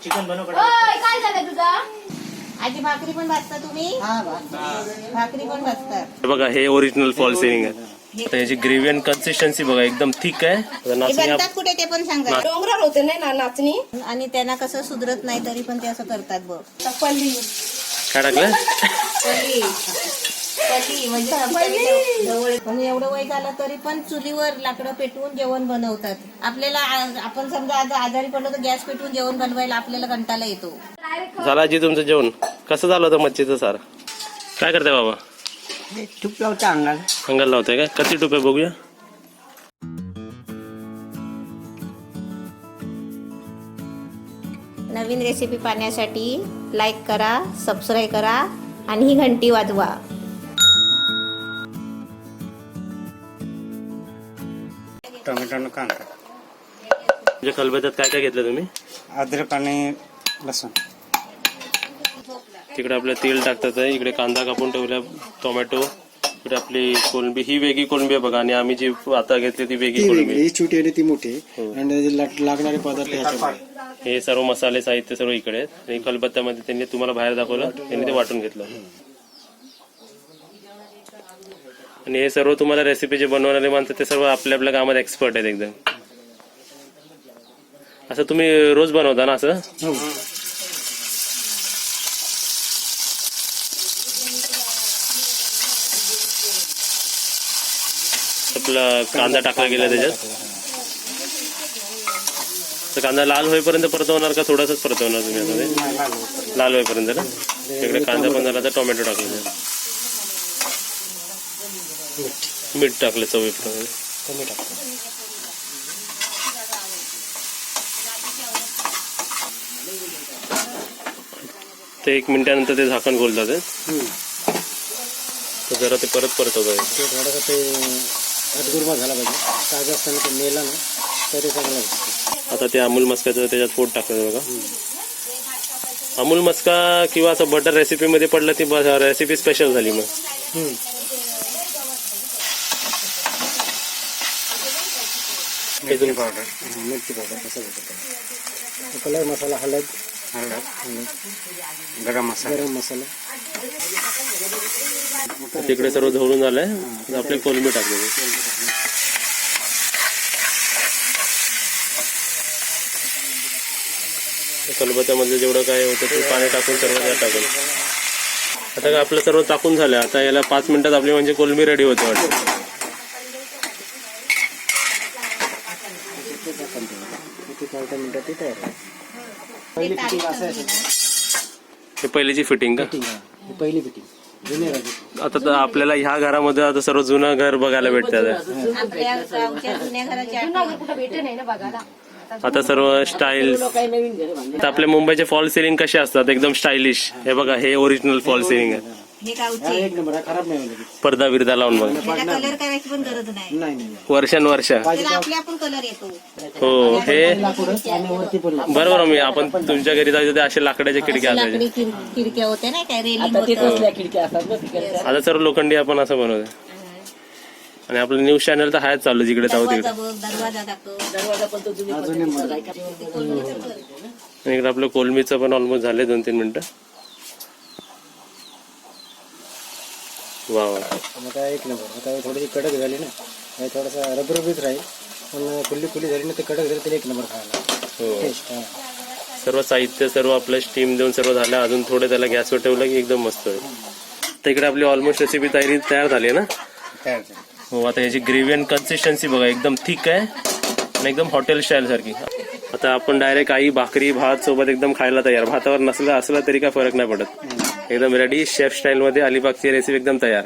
Chicken बनव. काय झालं तुझा? आजी भाकरी पण भाजता तुम्ही? भाकरी पण भाजतात. बघा हे ओरिजिनल फॉल सिलिंग आहे. आता याची ग्रेव्ही आणि कन्सिस्टन्सी बघा एकदम थिक आहे. हे बनतात कुठे ते पण सांगा. डोंगरावर होते नाही ना नाचणी. आणि त्यांना कसं सुधरत नाही तरी पण ते असं करतात बघ. पल्ली काय टाकलं? पल्ली पल्ली म्हणजे जवळ पण एवढं वय झालं तरी पण चुलीवर लाकडं पेटवून जेवण बनवतात. आपल्याला आपण समजा आज आजारी पडलो तर गॅस पेटवून जेवण बनवायला आपल्याला कंटाळा येतो. झालं आजी तुमचं जेवण? कसं झालं होतं मच्छीचं सार? काय करताय बाबा? तूप लावता अंगाला. अंगाला लावताय का? कशी टूप आहे बघूया. नवीन रेसिपी पाहण्यासाठी लाईक करा, सबस्क्राईब करा आणि ही घंटी वाजवा. टोमॅटो कांदा. म्हणजे खलबत्यात काय काय घेतलं तुम्ही? अद्रक आणि लसूण. तिकडे आपलं तेल टाकतात आहे, इकडे कांदा कापून ठेवला, टोमॅटो, इकडे आपली कोलंबी. ही वेगळी कोलंबी आहे बघा आणि आम्ही जी आता घेतली ती वेगळी कोलंबी. ही छोटी आणि ती मोठी आणि लागणारे पदार्थ ह्याच्यामध्ये. हे सर्व मसाले साहित्य सर्व इकडे आहेत. आणि खलबत्त्यामध्ये त्यांनी तुम्हाला बाहेर दाखवलं, त्यांनी ते वाटून घेतलं. आणि हे सर्व तुम्हाला रेसिपी जे बनवणारे माणसं ते सर्व आपल्या आपल्या कामात एक्सपर्ट आहेत एकदम. असं तुम्ही रोज बनवता ना असं? आपला कांदा टाकला गेला त्याच्यात. तर कांदा लाल होईपर्यंत परतवणार का थोडासाच परतवणार तुम्ही आता? लाल होईपर्यंत ना. इकडे कांदा पण झाला तर टोमॅटो टाकले, मीठ टाकलं चवीप्रमाणे. कमी टाकतो. ते 1 मिनिटानंतर ते झाकण खोलतात. तर जरा ते परत परतवतात. ते थोडासा ते अदगुरमा झाला पाहिजे. ताजा असताना ते मेला ना तर ते चांगलं असतं. आता ते अमूल मस्काचं त्याच्यात पोट टाकतात बघा. अमूल मस्का किंवा असं बटर रेसिपी मध्ये पडलं ती रेसिपी स्पेशल झाली मग. मिरची पावडर. मिरची पावडर कसं होतं. कलर मसाला, हळद, गरम मसाला. गरम मसाला. तिकडे सर्व ढवळून झालंय. आपले कोलंबी टाकले. खलबत्त्यामध्ये जेवढं काय होतं ते पाणी टाकून सर्व त्यात टाकून. आता आपलं सर्व टाकून झालं. आता याला 5 मिनिटात आपली म्हणजे कोलंबी रेडी होते वाटतं. मिनिटात ते तयार आहे. पहिली फिटिंग असं आहे. हे पहिलीची फिटिंग का? ही पहिली फिटिंग जुन्या राजू. आता तर आपल्याला ह्या घरामध्ये आता सर्व जुनं घर बघायला भेटतात. आपल्या गावच्या जुन्या घराच्या कुठं भेटे नाही ना बघायला. आता सर्व स्टाईल. आता आपल्या मुंबईचे फॉल सिलिंग कसे असतात एकदम स्टायलिश. हे बघा हे ओरिजिनल फॉल सिलिंग आहे. हे गावचे. एक नंबर आहे. खराब नाही होईल. पडदा बिरदा लावून बघा. त्याला कलर करायची पण गरज नाही. नाही नाही वर्षानुवर्ष. त्याला आपल्या आपण कलर येतो. हो हे लाकूडच आणि वरती पण लाकूड. बरोबर. मी आपण तुमच्या घरी जायचं ते असे लाकडाच्या खिडक्या असायच्या. लाकडी खिडक्या होत्या ना काय रेलिंग होतं. आता सर्व लोखंडी आपण असं बनवतो. आणि आपलं न्यूज चॅनल तर हायच चालू जिकडे जाऊ तिकडे. दरवाजा दाखव. अजून नंबर. आणि इकडे आपलं कोलंबीचं पण ऑलमोस्ट झाले 2-3 मिनिटं. वा वा. आता एक नंबर. आता थोडीशी कडक झाली ना, हे थोडासा रबरबीत राहील पण खुल्ली खुली झाली ना ते कडक झाली तरी एक नंबर खायला. हो. टेस्ट. सर्व साहित्य सर्व आपलं स्टीम देऊन सर्व झालं. अजून थोडं त्याला गॅसवर ठेवलं की एकदम मस्त होईल. तर इकडे आपली ऑलमोस्ट रेसिपी तयार झाली आहे ना. तयार झाली. हो. आता याची ग्रेव्ही आणि कन्सिस्टन्सी बघा एकदम थिक आहे आणि एकदम हॉटेल स्टाईल सारखी. आता आपण डायरेक्ट आई भाकरी भात सोबत एकदम खायला तयार. भातावर नसला असला तरी काय फरक नाही पडत. एकदम रेडी शेफ स्टाईल मध्ये अलिबागची रेसिपी एकदम तयार.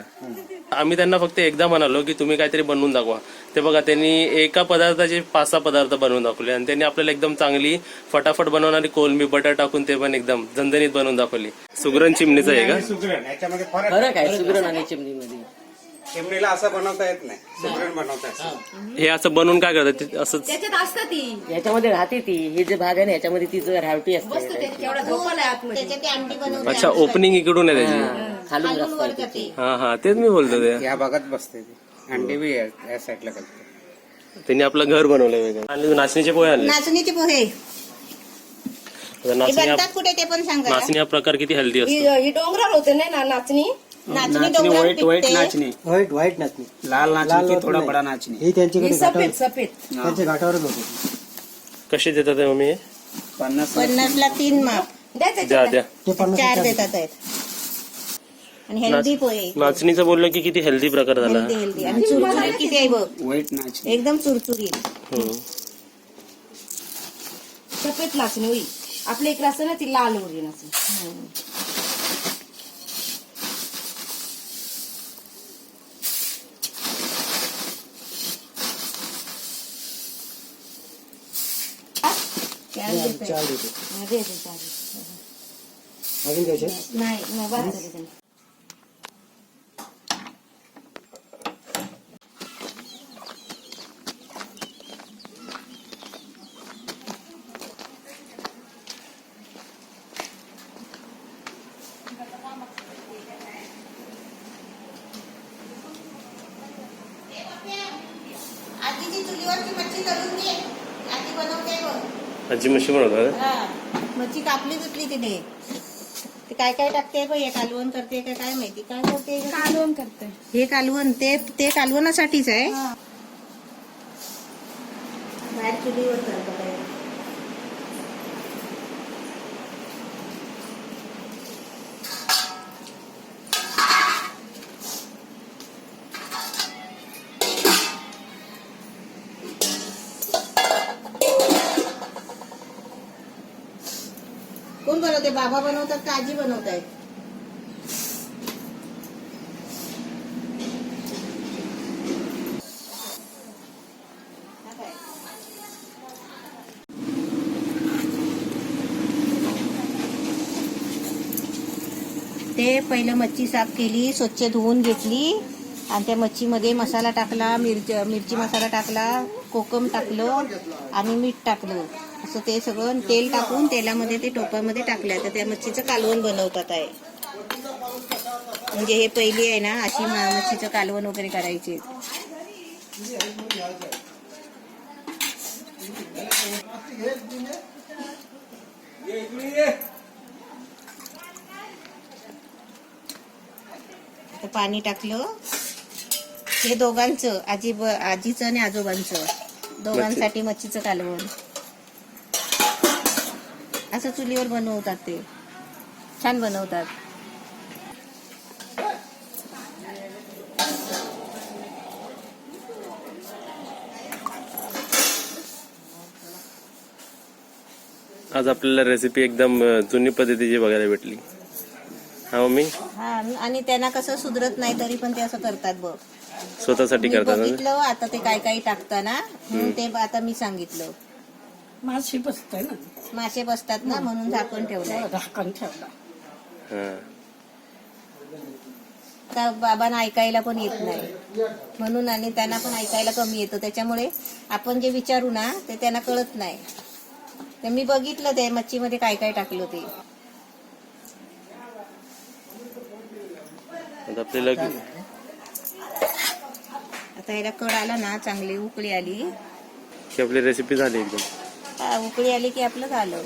आम्ही त्यांना फक्त एकदा म्हणालो की तुम्ही काहीतरी बनवून दाखवा. ते बघा त्यांनी एका पदार्थाचे 5-6 पदार्थ बनवून दाखवले आणि त्यांनी आपल्याला एकदम चांगली फटाफट बनवणारी कोलंबी बटर टाकून ते पण एकदम झणझणीत बनवून दाखवली. सुगरण चिमणीचं आहे का? सुगरण याच्यामध्ये फरक आहे सुगरण आणि चिमणीमध्ये. चिमणीला असं बनवता येत नाही. सुगरण बनवता येतं. हे असं बनवून काय करतात असंच? त्याच्यात असतं ती. याच्यामध्ये राहते ती. हे जे भाग आहे ना याच्यामध्ये तिचं रावटी असते. तेवढा झोपाला आहे आतमध्ये. त्याच्यात ते अंडी बनवते. अच्छा ओपनिंग इकडून आहे त्याची. खालून खालून रस्ता वर आहे. करते. हा हा तेच मी बोलतो ते. या भागात बसते ती. अंडी बी या साईडला घालते. त्यांनी आपलं घर बनवलंय वेगळं. आणि नाचणीचे पोहे आणले. नाचणीचे पोहे. हे नाचणी बनतात कुठे ते पण सांगा. नाचणी हा प्रकार किती हेल्दी असतो. ही डोंगरावर होते नाही ना नाचणी. नाचणी डोंगरात पिकते. नाचणी व्हाईट नाचणी लाल नाचणी होत थोडा नाही. बडा नाचणी ही त्यांच्याकडे ही घाटावर सफेद त्यांच्या घाटावरच होते. कसे देतात हे मम्मी? 50ला 3 माप. द्या द्या. ते 4 देतात आहेत. आणि हेल्दी पोहे. नाचणीचं बोललं की किती हेल्दी प्रकार झाला. हेल्दी आणि चुरचुरीत किती आहे बघ. व्हाईट नाचणी एकदम चुरचुरीत. हम्म. सफेद नाचणी होई. आपल्या इकडे असं ना ती लाल वगैरे नाचणी. चार देते. दे चालेल. अजून द्यायचे नाही बस झाले त्यांनी. आजीची चुलीवरची मच्छी तळून घे. आजी बनवते बघ. आजी मशी बनवतात. हा, मच्छी कापली तुटली तिने. ते काय काय टाकते बघ. हे कालवण करते का काय माहिती काय करते. कालवण करते. हे कालवण ते कालवणासाठीच आहे. बाहेर चुलीवर करतात आहे. कोण बनवते? बाबा बनवतात का आजी बनवतायत? ते पहिलं मच्छी साफ केली, स्वच्छ धुवून घेतली आणि त्या मच्छीमध्ये मसाला टाकला, मिरची मसाला टाकला, कोकम टाकलं आणि मीठ टाकलं. असं ते सगळं तेल टाकून तेलामध्ये ते टोपामध्ये टाकलं. तर त्या मच्छीचं कालवण बनवतात आहे. म्हणजे हे पहिली आहे ना अशी मच्छीचं कालवण वगैरे करायचे. पाणी टाकलं. हे दोघांचं आजीचं आणि आजोबांचं दोघांसाठी मच्छीचं कालवण. असं चुलीवर बनवतात. ते छान बनवतात. आज आपल्याला रेसिपी एकदम जुनी पद्धतीची बघायला भेटली. हा मम्मी? हा, आणि त्यांना कसं सुधरत नाही तरी पण ते असं करतात बघ. स्वतःसाठी मी करतात ना? बघितलं आता ते काय काय टाकताना म्हणून ते आता मी सांगितलं. माशी बसते ना, मासे बसतात ना म्हणून झाकण ठेवलंय. झाकण ठेवला. हा. का बाबांना ऐकायला पण येत नाही म्हणून आणि त्यांना पण ऐकायला कमी येतं. त्याच्यामुळे आपण जे विचारू ना ते त्यांना कळत नाही. तर मी बघितलं ते मच्छीमध्ये काय काय टाकलं ते. आता आपल्याला आता याला कड आला ना, चांगली उकळी आली की आपली रेसिपी झाली एकदम. हा, उकळी आली की आपलं झालं.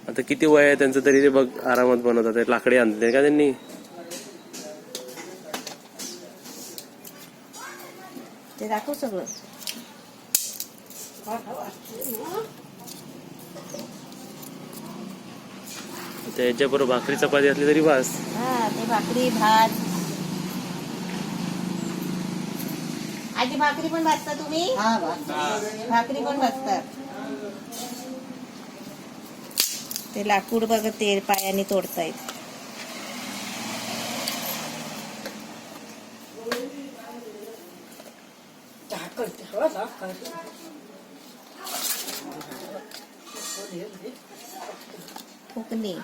आता किती वय आहे त्यांचं तरी ते बघ आरामात बनवतात. लाकडी आणले का त्यांनी? ते दाखव सगळं. त्याच्याबरोबर भाकरी चपाती असली तरी बस. हा, ते भाकरी भात. आजी भाकरी पण भाजता तुम्ही? भाकरी पण भाजतात. ते लाकूड बघ ते पायाने तोडतायत. झाकण ठेवा, झाकण. फुकणी.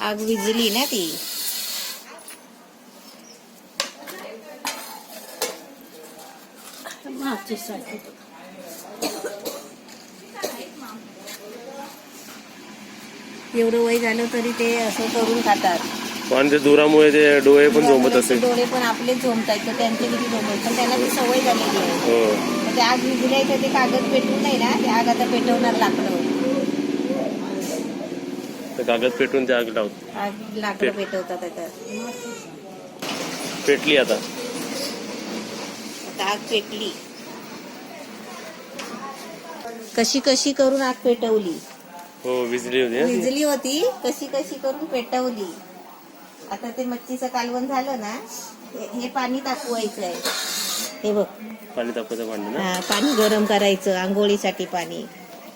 आग विजली ना ती. माचीसाठी. एवढं वय झालं तरी ते असं करून खातात. आणि ते धुरामुळे ते डोळे पण झोंबत असेल. डोळे पण आपले झोंबतायत तर त्यांचे किती झोंबत, पण त्यांना ती सवय झालेली आहे. हो तर ते आग विझलाय तर ते कागद पेटवून नाही ना, ते आग आता पेटवणार लाकडं. तर कागद पेटून ते आग लावत आग लाकडं पेटवतात आता. पेटली आता. आता आग पेटली. कशी कशी करून आग पेटवली. हो विजली होती ना ती. विजली होती, कशी कशी करून पेटवली. आता ते मच्छीचं कालवण झालं ना, हे पाणी तापवायचं आहे. हे बघ, पाणी तापवायचं भांडं ना. हा, पाणी गरम करायचं आंघोळीसाठी पाणी.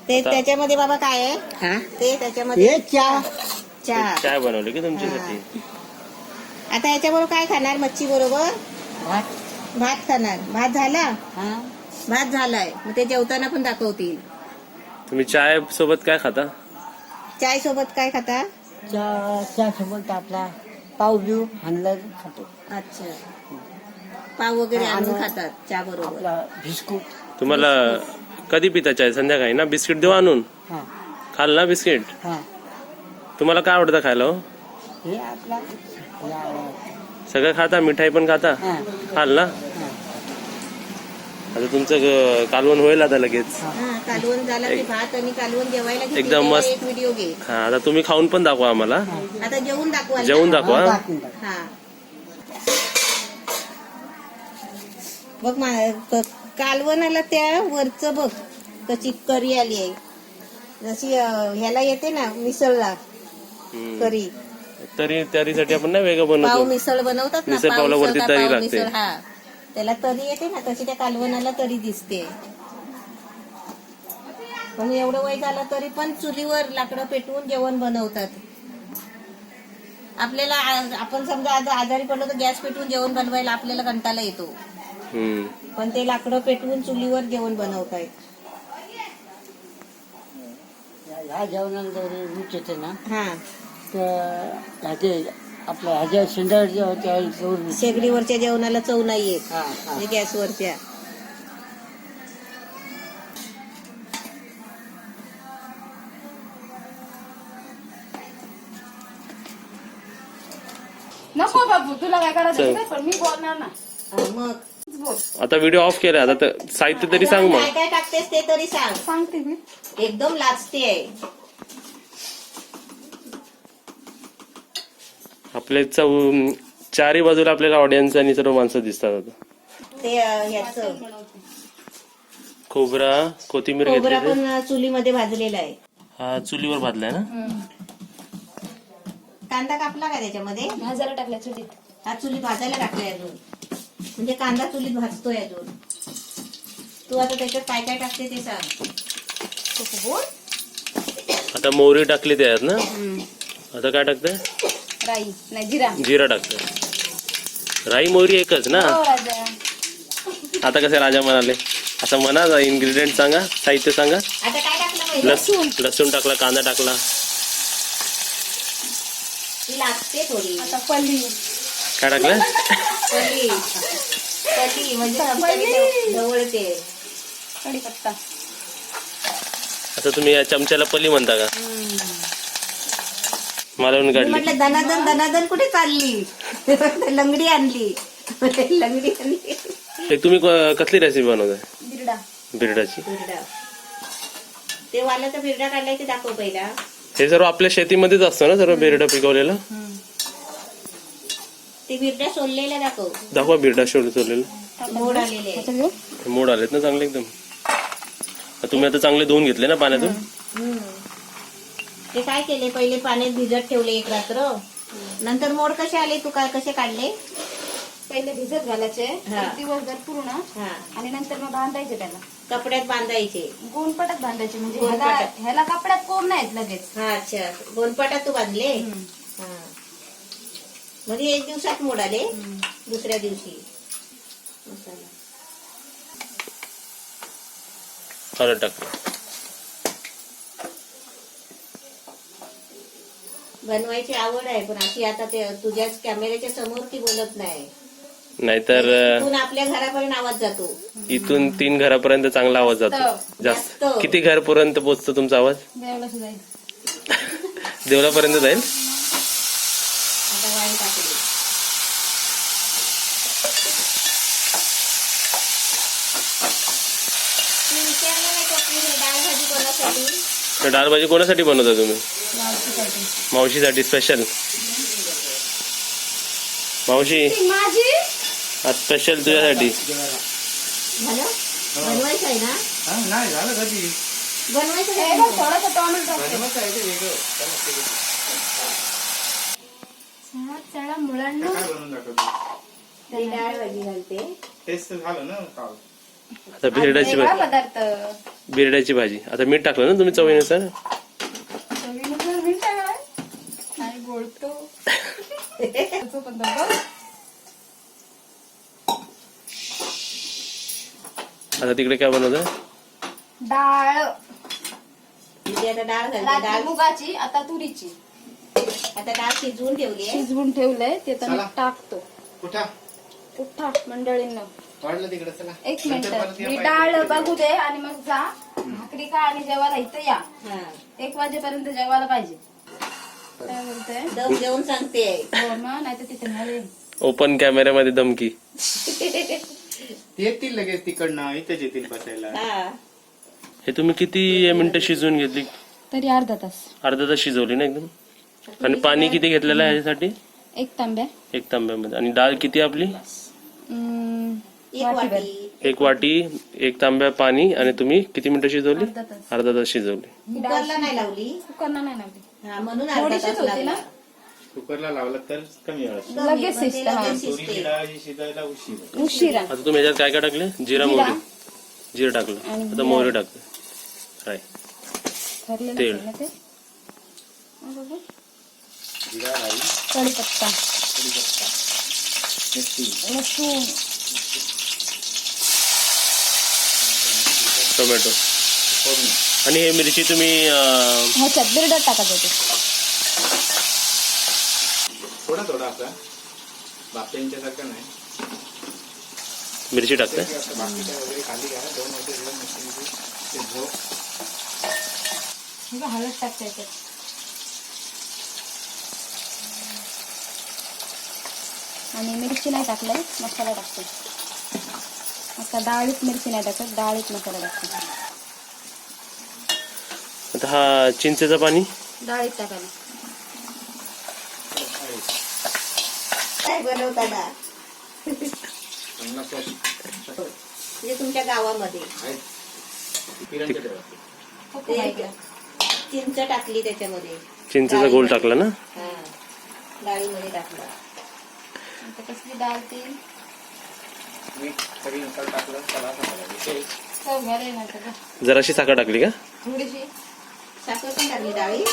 ते त्याच्यामध्ये बाबा काय आहे, हा ते त्याच्यामध्ये चहा चहा. चाय बनवली की तुमच्यासाठी. आता याच्याबरोबर काय खाणार मच्छी बरोबर? भात भात खाणार. भात झाला? हा भात झालाय. मग ते जेवताना पण दाखवतील. तुम्ही चाय सोबत काय खाता? चाय सोबत काय खाता? चहा सोबत आपला पाव बिव आणलं खातो. अच्छा, पाव वगैरे आणून खातात चहा बरोबर. आपला बिस्कुट. तुम्हाला कधी पिता चाय? संध्याकाळी ना. बिस्किट देऊ आणून हा खाल ना बिस्किट. हा तुम्हाला काय आवडतं खायला? हो हे आपला सगळं खाता, मिठाई पण खाता, हा खाल ना. हा आता तुमचं कालवण होईल आता लगेच. हा, कालवण झालं ते भात आणि कालवण जेवायला घेतली एकदम तेव्हा मस्त. एक व्हिडिओ घे. हा आता तुम्ही खाऊन पण दाखवा आम्हाला. आता जेवून दाखवा. जेवून दाखवा. दाखवून टाक. हा बघ, कालवणाला त्या वरचं बघ कशी करी आली आहे. जशी ह्याला येते ना मिसळला हम्म. करी. तरी तरीसाठी आपण नाही वेगळं पाव बनवतो. मिसळ बनवतात ना, मिसळ पाव पावला वरती मिसळ, तरी पाव लागते. मिसळ. हा, त्याला तरी येते ना, तशी त्या कालवणाला तरी दिसते. पण एवढं वय झालं तरी पण चुलीवर लाकडं पेटवून जेवण बनवतात. आपल्याला आपण समजा आज आजारी पडलो तर गॅस पेटवून जेवण बनवायला आपल्याला कंटाळा येतो. हम्म. पण ते लाकडं पेटवून चुलीवर जेवण बनवतायत. ह्या जेवणाला जर रुच येते ना, हा, तर ह्याचे आपल्या ह्याच्या शेंडाच्या होत्या शेगडीवरच्या जेवणाला चव नाही येत, हा हा म्हणजे गॅसवरच्या. नको बाबू, तुला काय चल. करायचं पण मी बोलणार ना. मग आता व्हिडिओ ऑफ केला. आता साहित्य तरी सांग काय मग. काय टाकतेस ते तरी सांग. सांगते मी. एकदम लाजते आहे. आपल्या चारही बाजूला आपल्याला ऑडियन्स आणि सर्व माणसं दिसतात. आता ते ह्याचं खोबरा, कोथिंबीर खोबरा घेतली. पण चुलीमध्ये भाजलेला आहे. हा चुलीवर भाजलाय ना. कांदा कापला का त्याच्यामध्ये? भाजायला टाकल्या चुलीत. हा चुलीत भाजायला टाकलाय अजून, म्हणजे कांदा चुलीत भाजतोय अजून. तू आता त्याच्यात काय काय टाकते ते सांग. आता मोहरी टाकली त्यात ना. आता काय टाकते? राई नाही जिरा. जिरा टाकते. राई मोहरी एकच ना. हो राजा. आता कसे राजा म्हणाले असं म्हणा. इन्ग्रेडियंट सांगा, साहित्य सांगा. आता काय टाकलं पाहिजे? लसूण टाकला, कांदा टाकला. ती लागते थोडी. आता पल्ली. काय टाकलं? पल्ली पल्ली म्हणजे आमच्याकडे ढवळते. कढीपत्ता. आता तुम्ही या चमच्याला पल्ली म्हणता का? मालवण मी काढली. म्हटलं दनादन दनादन कुठे चालली? लंगडी आणली. लंगडी आणली. एक तुम्ही कसली रेसिपी बनवताय? बिरडा. बिरडाची. बिरडा. ते वाल्याचा बिरडा काढलाय ते दाखव पहिला. हे सर्व आपल्या शेतीमध्येच असतं ना सर्व बिरडा पिकवलेलं. ते बिरडा सोललेला दाखव. दाखवा बिरडा सोडलेलं. मोड आलेले आहे. मोड आलेत ना चांगले एकदम. तुम्ही आता चांगले धुवून घेतले ना पाण्यातून. ते काय केले, पहिले पाण्यात भिजत ठेवले एक रात्र. नंतर मोड कसे आले, तू काय कसे काढले? पहिले भिजत घालायचे हा. एक दिवसभर पूर्ण, हा, आणि नंतर मग बांधायचे त्याला. कपड्यात बांधायचे. गोंडपटात बांधायचे, म्हणजे गोंडपाटात. ह्याला कपड्यात कोंब नाहीत लगेच. हा, अच्छा, गोनपाटात तू बांधले. हा, म्हणजे एक दिवसात मोड आले. दुसऱ्या दिवशी मसाला. हळद टाकलं. बनवायची आवड आहे, पण अशी आता ते तुझ्याच कॅमेऱ्याच्या समोर ती बोलत नाही. नाहीतर इथून आपल्या घरापर्यंत आवाज जातो. इथून 3 घरापर्यंत चांगला आवाज जातो. जास्त. जास्त. किती घरापर्यंत पोहोचतो तुमचा आवाज? देवला सुद्धा देवलापर्यंत जाईल. आता वाळी टाकली. तू विचारलं नाही का की हे डाळ भाजी कोणासाठी? तर डाळ भाजी कोणासाठी बनवता तुम्ही? मावशीसाठी स्पेशल. मावशी माझी आज स्पेशल तुझ्यासाठी. झालं? बनवायचं आहे ना? नाही झालं कधी बनवायचं आहे ना? थोडासा टोमॅटो टाकते. बनवत आहे ते वेगळं. चला मुलांना काय बनवून दाखवतो ती डाळ भाजी घालते. टेस्ट झालं ना काल. आता बिरड्याची वेगळा भाजी. पदार्थ बिरड्याची भाजी. आता मीठ टाकलं ना तुम्ही चवीनुसार? चवीनुसार मीठ टाकलाय. काय बोलतो त्याचं पण बघ. आता तिकडे काय बनवतं? डाळ म्हणजे आता डाळ घालते. रात्री डाळ मुगाची आता तुरीची आता डाळ शिजवून ठेवली आहे. शिजवून ठेवलंय ते तर चला. टाकतो. कुठं उठा मंडळींना. वाढलं तिकडे चला. एक नंतर मिनिट परत या मी पाहिजे डाळ तिकडे. बघू दे आणि मग जा भाकरी खा आणि जेवायला इथं या. हा. 1 वाजेपर्यंत जेवायला पाहिजे. काय बोलते दम जेवण सांगते. हो मग नाही तर तिथे नाही. ओपन कॅमेऱ्यामध्ये धमकी. येतील लगेच तिकडनं इथेच येतील बसायला. हा. हे तुम्ही किती मिनिटं शिजवून घेतली? तरी अर्धा तास. अर्धा तास शिजवली ना एकदम. आणि पाणी किती घेतलेलं आहे याच्यासाठी? 1 तांब्या. 1 तांब्यामध्ये. आणि डाळ किती आपली? एक वाटी. 1 वाटी 1 तांब्या पाणी. आणि तुम्ही किती मिनिटं शिजवली? अर्धा तास. अर्धा तास शिजवली. कुकरला नाही लावली. कुकरला नाही लावली. हा, म्हणून अर्धा थोडीशीच तास होती ना. लागला. कुकरला लावलं तर कमी वेळ कमी, लगेच पण ते शिजतं, हा. लगेच तुरीची शिजते. डाळ ही शिजायला उशीर. उशिरा. आता तुम्ही याच्यात काय काय टाकले? जिरा मोहरी. जिरं टाकलं. आणि आता मोहरी टाकलं. फ्राय. ठरलेलं तेल. आहे ना ते. जिरा राई कढीपत्ता कढीपत्ता मिरची लसूण टोमॅटो. फोडणी. आणि हे मिरची तुम्ही ह्याच्यात बिरडा टाकायचं होते. थोडा थोडा असा बाप्यांच्या सारखं नाही. मिरची टाकताय? बाकीच्या वगैरे खाली घ्या. 2 वाटे जेवण ते झोप. हळद टाकता येते. आणि मिरची नाही टाकलंय, मसाला टाकते. आता डाळीत मिरची नाही टाकत, डाळीत मसाला टाकते. आता हा चिंचेचं पाणी डाळीत टाकायला. काय बनवताना चांगला सॉस म्हणजे तुमच्या गावामध्ये आहे. किरणच्या ठेवा. ते चिंच टाकली त्याच्यामध्ये. चिंचेचा गोल टाकला ना. हा. डाळीमध्ये टाकला. आता कसली डाळ ती मीठ चवीनुसार टाकलं. चला चव घाले ना त्याला. जराशी साखर टाकली का? थोडीशी साखर पण टाकली डाळी.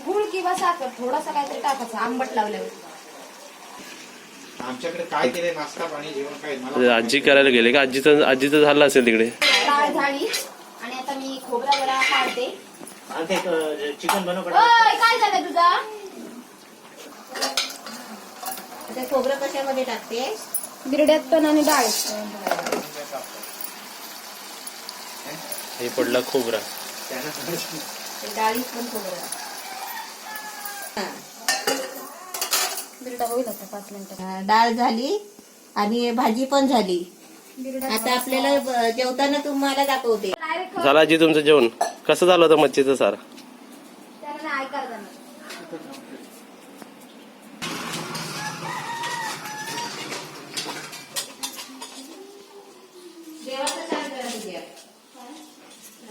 गुळ किंवा साखर थोडासा काहीतरी टाकायचं आंबट लावल्यावर. आमच्याकडे काय केलंय नाश्ता पाणी जेवण काय मला आजी करायला गेले का? आजीचं झालं असेल तिकडे. डाळ झाली आणि आता मी खोबरा जरा काढते. चिकन बनव. ओय, काय झालं तुझा? ते खोबरं कशामध्ये टाकते? बिरड्यात पण आणि डाळीत. हे पडला खोबरा. ते डाळीत पण खोबरं. हा. बिरडा होईल आता 5 मिनिटं. डाळ झाली आणि भाजी पण झाली. बिरडा आता आपल्याला जेवताना तुम्हाला दाखवते. झालं आजी तुमचं जेवण? कसं झालं होतं मच्छीचं सार? त्याला नाही ऐकायला जाणार. जेवायचं छान करा तुझ्या.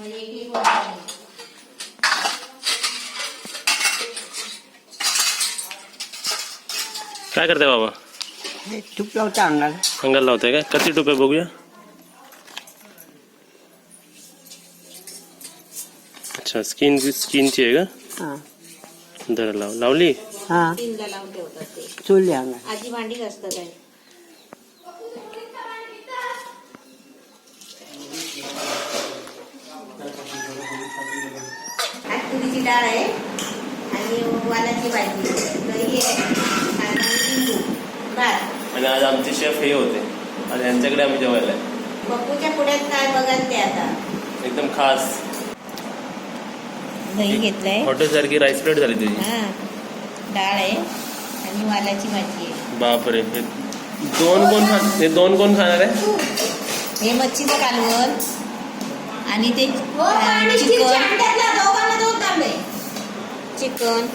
एक वाजता. काय करताय बाबा? तूप लावता अंगाला. अंगाला लावताय का? किती टोप्या बघूया. अच्छा, स्किनची आहे का? हा धर लावली. हा तीनला लावून ठेवतात ते. चोळली अंगाला. आजी भांडी घासतात आहे. आज तुरीची डाळ आहे आणि वालाची भाजी, दही आहे आणि लिंबू, भात. आणि आज आमचे शेफ हे होते. आज यांच्याकडे आम्ही जेवायला आहे. पप्पूच्या पुढ्यात काय बघाल ते आता. एकदम खास दही घेतलंय. हॉटेल सारखी राईस प्लेट झाली तुझी. हा डाळ आहे आणि वालाची भाजी आहे. बापरे, हे दोन कोण खाणार आहे? हे मच्छीचं कालवण आणि ते चिकन